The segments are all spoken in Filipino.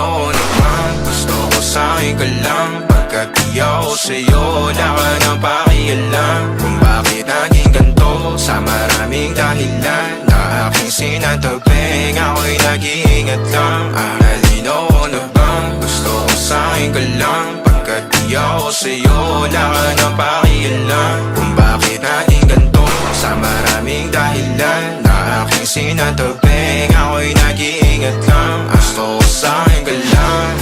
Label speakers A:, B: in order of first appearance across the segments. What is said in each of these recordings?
A: Malinaw naman, gusto ko sa'kin ka lang. Pagkat di ako sa'yo, wala ka nang pakialam. Kung bakit naging ganito, sa maraming dahilan na aking sinatagping, ako'y nag-iingat lang. Malinaw na bang, gusto ko sa'kin ka lang. Pagkat di ako sa'yo, wala ka nang pakialam. Kung bakit naging ganito, sa maraming dahilan na aking sinatagping, ako'y nag-iingat lang. Gusto ko sa'kin ka lang.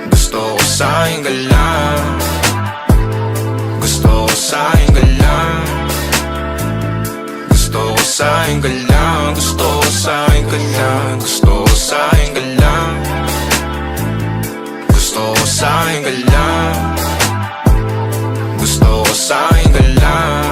A: Gusto ko sa'kin ka lang. Gusto ko sa'kin ka lang. Gusto ko sa'kin ka lang. Gusto ko sa'kin ka lang. Gusto ko sa'kin ka lang. Gusto ko sa'kin ka lang. Gusto ko sa'kin ka lang.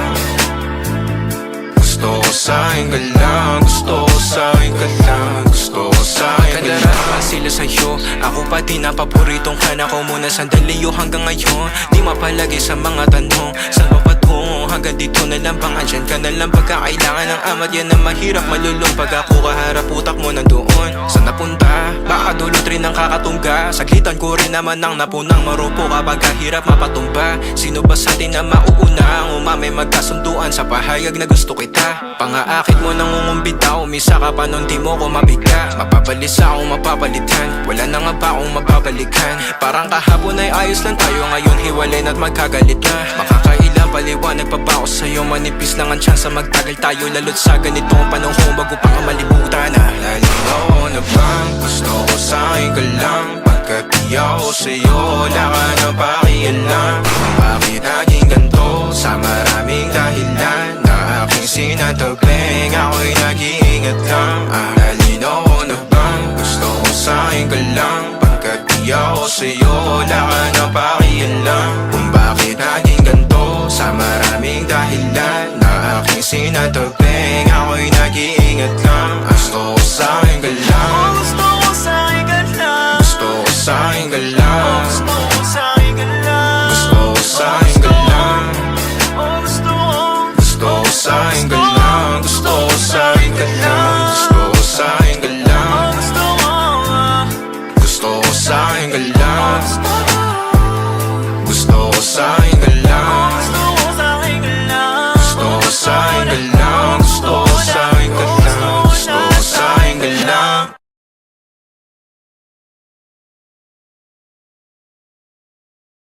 A: Gusto ko sa'kin ka lang. Gusto ko sa'kin ka lang. Gusto ko sa'kin ka lang.
B: Kadalaran sila sa'yo, ako pa din ang paboritong ka na ko muna sandali o hanggang ngayon. Di mapalagi sa mga tanong, saan ba patungo? Hanggang dito na lang bang andyan ka na lang pagkakailangan ng amat. Yan ang mahirap malulong pag ako kaharap, utak mo nandoon. Saan napunta? Baka dulot rin ang kakatungga. Saglitan ko rin naman ang napunang marupo kapag kahirap mapatumba. Sino ba sa atin na mauuna ang umamay magkasunduan sa pahayag na gusto kita? Pangaakit mo nang umumbita, umisa ka pa nun di mo ko mabigla. Mapabalisa akong mapapalitan, wala na nga ba akong mapabalikan? Parang kahapon ay ayos lang tayo, ngayon hiwalay na't magkagalit na. Makakailang paliwanag pa ba ako sa'yo? Manipis lang ang tsansa magtagal tayo, lalo't sa ganitong panahon bago pa ka malibutan na.
A: Malinaw na bang, gusto ko sa'kin ka lang. Pagkat di ako sa'yo, wala ka nang pakialam. Kung bakit naging ganito, sa maraming dahilan na aking sinatagping, ako'y nag-iingat lang. Malinaw na bang, gusto ko sa'kin ka lang. Pagkat di ako sa'yo, wala ka nang pakialam. Kung bakit naging ganito, sa maraming dahilan na aking sinatagping, ako'y nag-iingat lang.